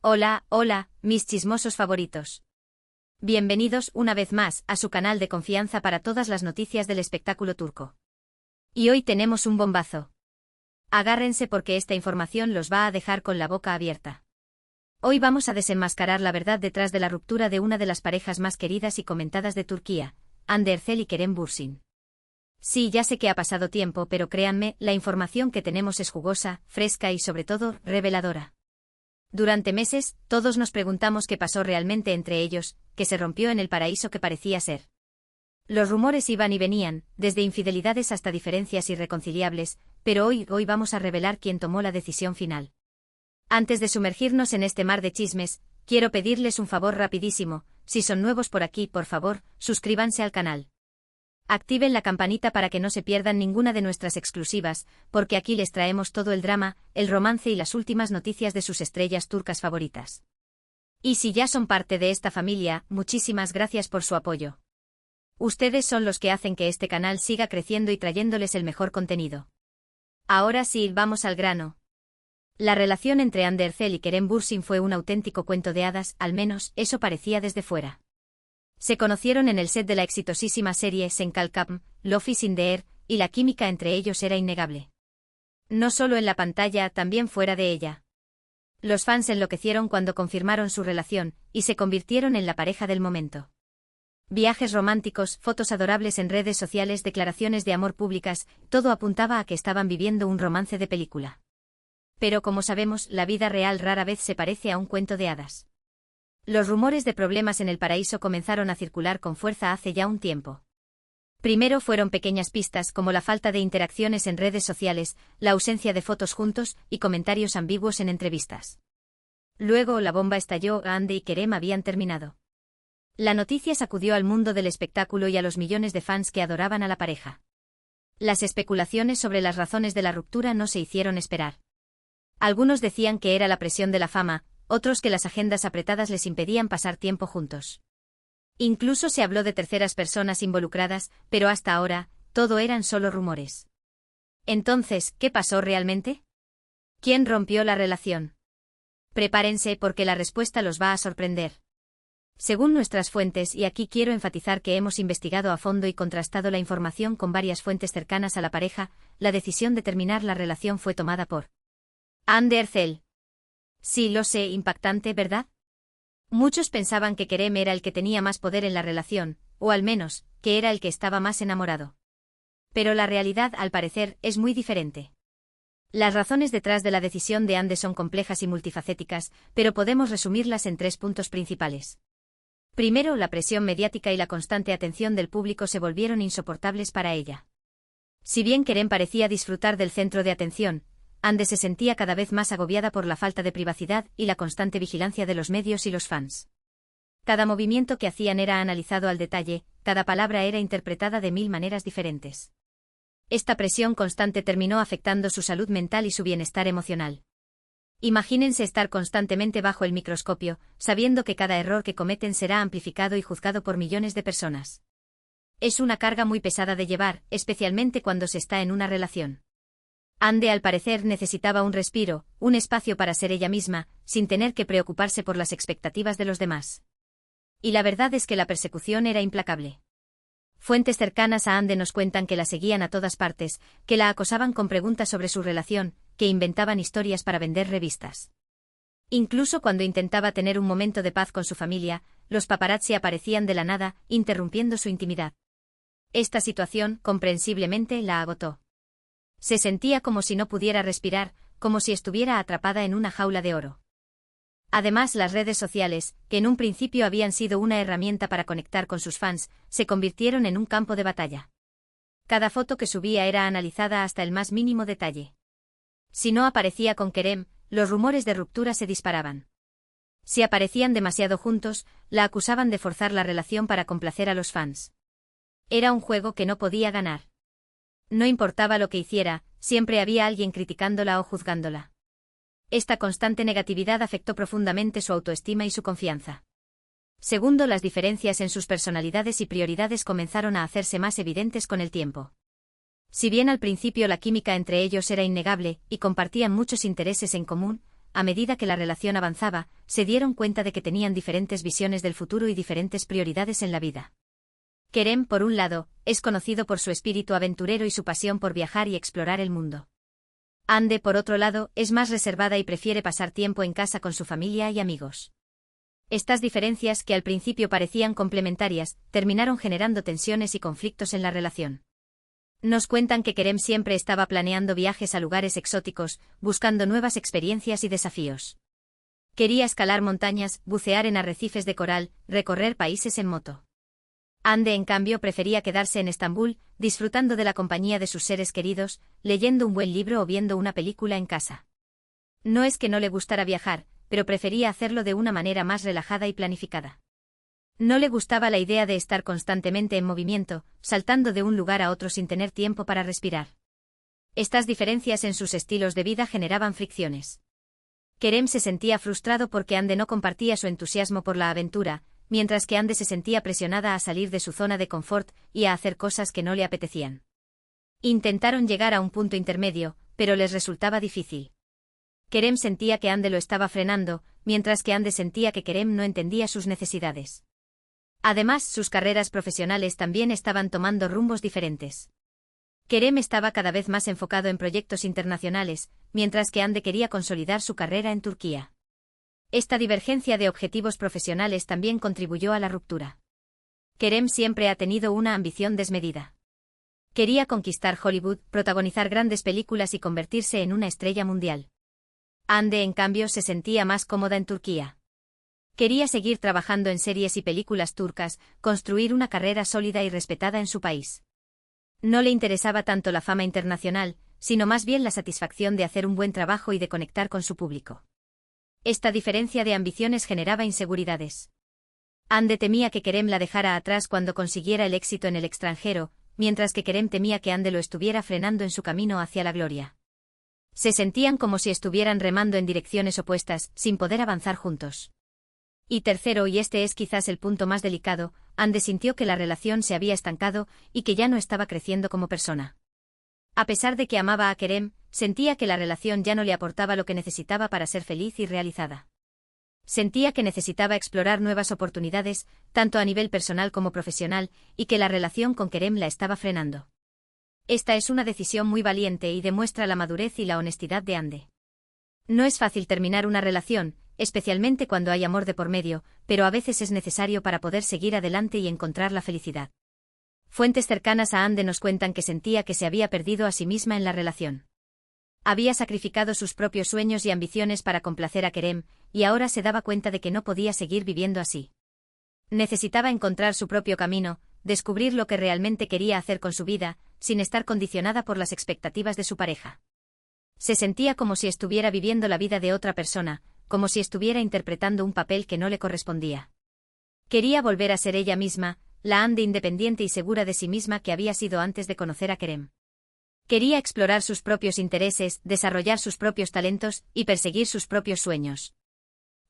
Hola, hola, mis chismosos favoritos. Bienvenidos una vez más a su canal de confianza para todas las noticias del espectáculo turco. Y hoy tenemos un bombazo. Agárrense porque esta información los va a dejar con la boca abierta. Hoy vamos a desenmascarar la verdad detrás de la ruptura de una de las parejas más queridas y comentadas de Turquía, Hande Erçel y Kerem Bürsin. Sí, ya sé que ha pasado tiempo, pero créanme, la información que tenemos es jugosa, fresca y sobre todo, reveladora. Durante meses, todos nos preguntamos qué pasó realmente entre ellos, que se rompió en el paraíso que parecía ser. Los rumores iban y venían, desde infidelidades hasta diferencias irreconciliables, pero hoy vamos a revelar quién tomó la decisión final. Antes de sumergirnos en este mar de chismes, quiero pedirles un favor rapidísimo: si son nuevos por aquí, por favor, suscríbanse al canal. Activen la campanita para que no se pierdan ninguna de nuestras exclusivas, porque aquí les traemos todo el drama, el romance y las últimas noticias de sus estrellas turcas favoritas. Y si ya son parte de esta familia, muchísimas gracias por su apoyo. Ustedes son los que hacen que este canal siga creciendo y trayéndoles el mejor contenido. Ahora sí, vamos al grano. La relación entre Hande Erçel y Kerem Bürsin fue un auténtico cuento de hadas, al menos eso parecía desde fuera. Se conocieron en el set de la exitosísima serie Sen Kalkam, Love is in the Air, y la química entre ellos era innegable. No solo en la pantalla, también fuera de ella. Los fans enloquecieron cuando confirmaron su relación, y se convirtieron en la pareja del momento. Viajes románticos, fotos adorables en redes sociales, declaraciones de amor públicas, todo apuntaba a que estaban viviendo un romance de película. Pero como sabemos, la vida real rara vez se parece a un cuento de hadas. Los rumores de problemas en el paraíso comenzaron a circular con fuerza hace ya un tiempo. Primero fueron pequeñas pistas como la falta de interacciones en redes sociales, la ausencia de fotos juntos y comentarios ambiguos en entrevistas. Luego la bomba estalló: Hande y Kerem habían terminado. La noticia sacudió al mundo del espectáculo y a los millones de fans que adoraban a la pareja. Las especulaciones sobre las razones de la ruptura no se hicieron esperar. Algunos decían que era la presión de la fama, otros que las agendas apretadas les impedían pasar tiempo juntos. Incluso se habló de terceras personas involucradas, pero hasta ahora, todo eran solo rumores. Entonces, ¿qué pasó realmente? ¿Quién rompió la relación? Prepárense porque la respuesta los va a sorprender. Según nuestras fuentes, y aquí quiero enfatizar que hemos investigado a fondo y contrastado la información con varias fuentes cercanas a la pareja, la decisión de terminar la relación fue tomada por Hande Erçel. Sí, lo sé, impactante, ¿verdad? Muchos pensaban que Kerem era el que tenía más poder en la relación, o al menos, que era el que estaba más enamorado. Pero la realidad, al parecer, es muy diferente. Las razones detrás de la decisión de Hande son complejas y multifacéticas, pero podemos resumirlas en 3 puntos principales. Primero, la presión mediática y la constante atención del público se volvieron insoportables para ella. Si bien Kerem parecía disfrutar del centro de atención, Hande se sentía cada vez más agobiada por la falta de privacidad y la constante vigilancia de los medios y los fans. Cada movimiento que hacían era analizado al detalle, cada palabra era interpretada de 1000 maneras diferentes. Esta presión constante terminó afectando su salud mental y su bienestar emocional. Imagínense estar constantemente bajo el microscopio, sabiendo que cada error que cometen será amplificado y juzgado por millones de personas. Es una carga muy pesada de llevar, especialmente cuando se está en una relación. Hande al parecer necesitaba un respiro, un espacio para ser ella misma, sin tener que preocuparse por las expectativas de los demás. Y la verdad es que la persecución era implacable. Fuentes cercanas a Hande nos cuentan que la seguían a todas partes, que la acosaban con preguntas sobre su relación, que inventaban historias para vender revistas. Incluso cuando intentaba tener un momento de paz con su familia, los paparazzi aparecían de la nada, interrumpiendo su intimidad. Esta situación, comprensiblemente, la agotó. Se sentía como si no pudiera respirar, como si estuviera atrapada en una jaula de oro. Además, las redes sociales, que en un principio habían sido una herramienta para conectar con sus fans, se convirtieron en un campo de batalla. Cada foto que subía era analizada hasta el más mínimo detalle. Si no aparecía con Kerem, los rumores de ruptura se disparaban. Si aparecían demasiado juntos, la acusaban de forzar la relación para complacer a los fans. Era un juego que no podía ganar. No importaba lo que hiciera, siempre había alguien criticándola o juzgándola. Esta constante negatividad afectó profundamente su autoestima y su confianza. Segundo, las diferencias en sus personalidades y prioridades comenzaron a hacerse más evidentes con el tiempo. Si bien al principio la química entre ellos era innegable y compartían muchos intereses en común, a medida que la relación avanzaba, se dieron cuenta de que tenían diferentes visiones del futuro y diferentes prioridades en la vida. Kerem, por un lado, es conocido por su espíritu aventurero y su pasión por viajar y explorar el mundo. Ande, por otro lado, es más reservada y prefiere pasar tiempo en casa con su familia y amigos. Estas diferencias, que al principio parecían complementarias, terminaron generando tensiones y conflictos en la relación. Nos cuentan que Kerem siempre estaba planeando viajes a lugares exóticos, buscando nuevas experiencias y desafíos. Quería escalar montañas, bucear en arrecifes de coral, recorrer países en moto. Ande, en cambio, prefería quedarse en Estambul, disfrutando de la compañía de sus seres queridos, leyendo un buen libro o viendo una película en casa. No es que no le gustara viajar, pero prefería hacerlo de una manera más relajada y planificada. No le gustaba la idea de estar constantemente en movimiento, saltando de un lugar a otro sin tener tiempo para respirar. Estas diferencias en sus estilos de vida generaban fricciones. Kerem se sentía frustrado porque Ande no compartía su entusiasmo por la aventura, mientras que Ande se sentía presionada a salir de su zona de confort y a hacer cosas que no le apetecían. Intentaron llegar a un punto intermedio, pero les resultaba difícil. Kerem sentía que Ande lo estaba frenando, mientras que Ande sentía que Kerem no entendía sus necesidades. Además, sus carreras profesionales también estaban tomando rumbos diferentes. Kerem estaba cada vez más enfocado en proyectos internacionales, mientras que Ande quería consolidar su carrera en Turquía. Esta divergencia de objetivos profesionales también contribuyó a la ruptura. Kerem siempre ha tenido una ambición desmedida. Quería conquistar Hollywood, protagonizar grandes películas y convertirse en una estrella mundial. Ande, en cambio, se sentía más cómoda en Turquía. Quería seguir trabajando en series y películas turcas, construir una carrera sólida y respetada en su país. No le interesaba tanto la fama internacional, sino más bien la satisfacción de hacer un buen trabajo y de conectar con su público. Esta diferencia de ambiciones generaba inseguridades. Ande temía que Kerem la dejara atrás cuando consiguiera el éxito en el extranjero, mientras que Kerem temía que Ande lo estuviera frenando en su camino hacia la gloria. Se sentían como si estuvieran remando en direcciones opuestas, sin poder avanzar juntos. Y tercero, y este es quizás el punto más delicado, Ande sintió que la relación se había estancado y que ya no estaba creciendo como persona. A pesar de que amaba a Kerem, sentía que la relación ya no le aportaba lo que necesitaba para ser feliz y realizada. Sentía que necesitaba explorar nuevas oportunidades, tanto a nivel personal como profesional, y que la relación con Kerem la estaba frenando. Esta es una decisión muy valiente y demuestra la madurez y la honestidad de Ande. No es fácil terminar una relación, especialmente cuando hay amor de por medio, pero a veces es necesario para poder seguir adelante y encontrar la felicidad. Fuentes cercanas a Ande nos cuentan que sentía que se había perdido a sí misma en la relación. Había sacrificado sus propios sueños y ambiciones para complacer a Kerem, y ahora se daba cuenta de que no podía seguir viviendo así. Necesitaba encontrar su propio camino, descubrir lo que realmente quería hacer con su vida, sin estar condicionada por las expectativas de su pareja. Se sentía como si estuviera viviendo la vida de otra persona, como si estuviera interpretando un papel que no le correspondía. Quería volver a ser ella misma, la Ande independiente y segura de sí misma que había sido antes de conocer a Kerem. Quería explorar sus propios intereses, desarrollar sus propios talentos y perseguir sus propios sueños.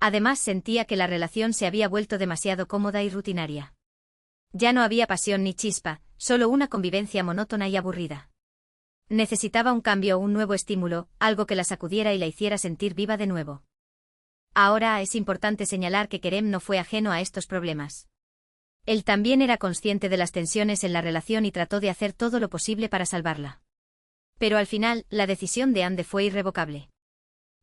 Además, sentía que la relación se había vuelto demasiado cómoda y rutinaria. Ya no había pasión ni chispa, solo una convivencia monótona y aburrida. Necesitaba un cambio, un nuevo estímulo, algo que la sacudiera y la hiciera sentir viva de nuevo. Ahora es importante señalar que Kerem no fue ajeno a estos problemas. Él también era consciente de las tensiones en la relación y trató de hacer todo lo posible para salvarla. Pero al final, la decisión de Ande fue irrevocable.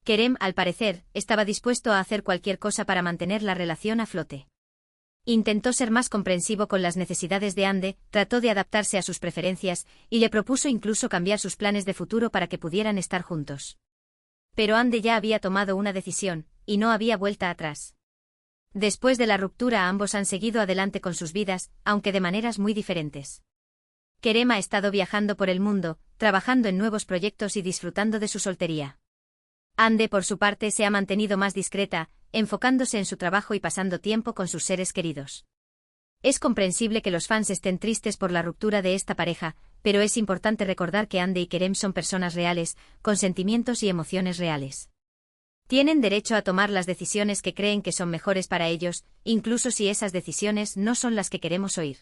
Kerem, al parecer, estaba dispuesto a hacer cualquier cosa para mantener la relación a flote. Intentó ser más comprensivo con las necesidades de Ande, trató de adaptarse a sus preferencias, y le propuso incluso cambiar sus planes de futuro para que pudieran estar juntos. Pero Ande ya había tomado una decisión, y no había vuelta atrás. Después de la ruptura, ambos han seguido adelante con sus vidas, aunque de maneras muy diferentes. Kerem ha estado viajando por el mundo, trabajando en nuevos proyectos y disfrutando de su soltería. Ande, por su parte, se ha mantenido más discreta, enfocándose en su trabajo y pasando tiempo con sus seres queridos. Es comprensible que los fans estén tristes por la ruptura de esta pareja, pero es importante recordar que Ande y Kerem son personas reales, con sentimientos y emociones reales. Tienen derecho a tomar las decisiones que creen que son mejores para ellos, incluso si esas decisiones no son las que queremos oír.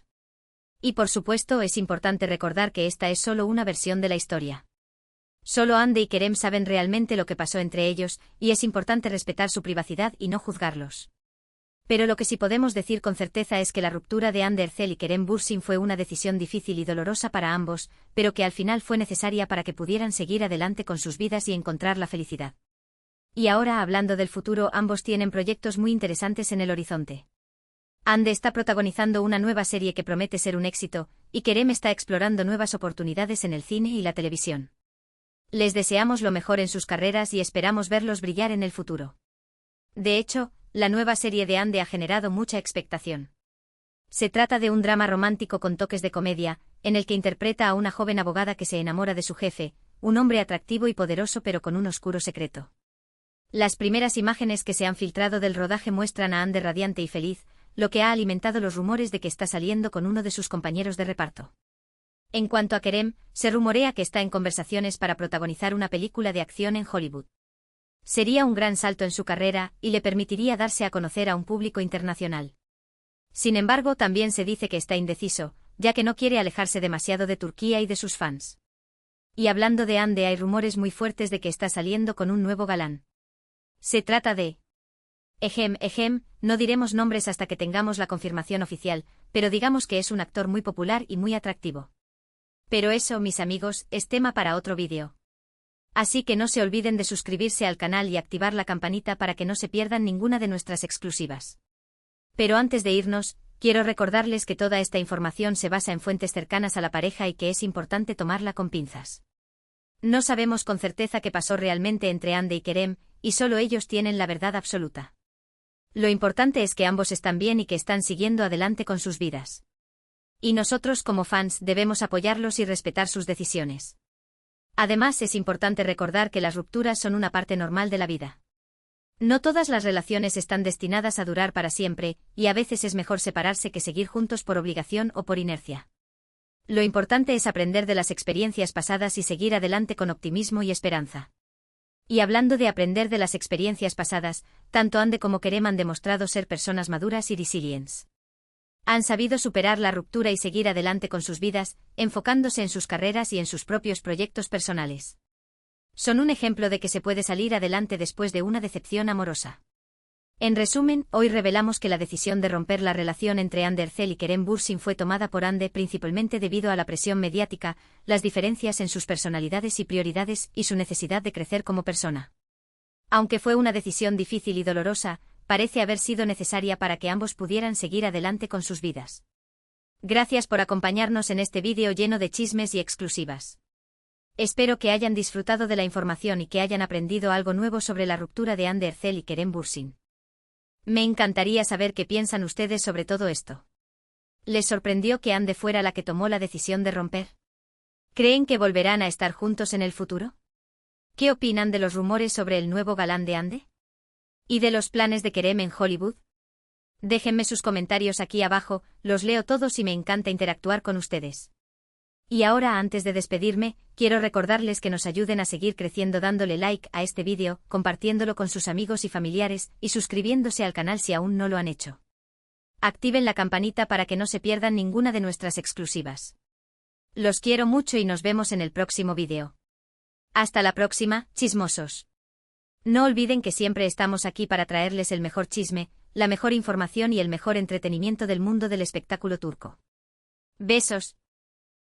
Y por supuesto es importante recordar que esta es solo una versión de la historia. Solo Hande y Kerem saben realmente lo que pasó entre ellos, y es importante respetar su privacidad y no juzgarlos. Pero lo que sí podemos decir con certeza es que la ruptura de Hande Erçel y Kerem Bürsin fue una decisión difícil y dolorosa para ambos, pero que al final fue necesaria para que pudieran seguir adelante con sus vidas y encontrar la felicidad. Y ahora, hablando del futuro, ambos tienen proyectos muy interesantes en el horizonte. Hande está protagonizando una nueva serie que promete ser un éxito, y Kerem está explorando nuevas oportunidades en el cine y la televisión. Les deseamos lo mejor en sus carreras y esperamos verlos brillar en el futuro. De hecho, la nueva serie de Hande ha generado mucha expectación. Se trata de un drama romántico con toques de comedia, en el que interpreta a una joven abogada que se enamora de su jefe, un hombre atractivo y poderoso pero con un oscuro secreto. Las primeras imágenes que se han filtrado del rodaje muestran a Hande radiante y feliz, lo que ha alimentado los rumores de que está saliendo con uno de sus compañeros de reparto. En cuanto a Kerem, se rumorea que está en conversaciones para protagonizar una película de acción en Hollywood. Sería un gran salto en su carrera y le permitiría darse a conocer a un público internacional. Sin embargo, también se dice que está indeciso, ya que no quiere alejarse demasiado de Turquía y de sus fans. Y hablando de Hande, hay rumores muy fuertes de que está saliendo con un nuevo galán. Se trata de... no diremos nombres hasta que tengamos la confirmación oficial, pero digamos que es un actor muy popular y muy atractivo. Pero eso, mis amigos, es tema para otro vídeo. Así que no se olviden de suscribirse al canal y activar la campanita para que no se pierdan ninguna de nuestras exclusivas. Pero antes de irnos, quiero recordarles que toda esta información se basa en fuentes cercanas a la pareja y que es importante tomarla con pinzas. No sabemos con certeza qué pasó realmente entre Hande y Kerem, y solo ellos tienen la verdad absoluta. Lo importante es que ambos están bien y que están siguiendo adelante con sus vidas. Y nosotros como fans debemos apoyarlos y respetar sus decisiones. Además, es importante recordar que las rupturas son una parte normal de la vida. No todas las relaciones están destinadas a durar para siempre, y a veces es mejor separarse que seguir juntos por obligación o por inercia. Lo importante es aprender de las experiencias pasadas y seguir adelante con optimismo y esperanza. Y hablando de aprender de las experiencias pasadas, tanto Hande como Kerem han demostrado ser personas maduras y resilientes. Han sabido superar la ruptura y seguir adelante con sus vidas, enfocándose en sus carreras y en sus propios proyectos personales. Son un ejemplo de que se puede salir adelante después de una decepción amorosa. En resumen, hoy revelamos que la decisión de romper la relación entre Hande Erçel y Kerem Bürsin fue tomada por Hande principalmente debido a la presión mediática, las diferencias en sus personalidades y prioridades y su necesidad de crecer como persona. Aunque fue una decisión difícil y dolorosa, parece haber sido necesaria para que ambos pudieran seguir adelante con sus vidas. Gracias por acompañarnos en este vídeo lleno de chismes y exclusivas. Espero que hayan disfrutado de la información y que hayan aprendido algo nuevo sobre la ruptura de Hande Erçel y Kerem Bürsin. Me encantaría saber qué piensan ustedes sobre todo esto. ¿Les sorprendió que Hande fuera la que tomó la decisión de romper? ¿Creen que volverán a estar juntos en el futuro? ¿Qué opinan de los rumores sobre el nuevo galán de Hande? ¿Y de los planes de Kerem en Hollywood? Déjenme sus comentarios aquí abajo, los leo todos y me encanta interactuar con ustedes. Y ahora, antes de despedirme, quiero recordarles que nos ayuden a seguir creciendo dándole like a este vídeo, compartiéndolo con sus amigos y familiares, y suscribiéndose al canal si aún no lo han hecho. Activen la campanita para que no se pierdan ninguna de nuestras exclusivas. Los quiero mucho y nos vemos en el próximo vídeo. Hasta la próxima, chismosos. No olviden que siempre estamos aquí para traerles el mejor chisme, la mejor información y el mejor entretenimiento del mundo del espectáculo turco. Besos.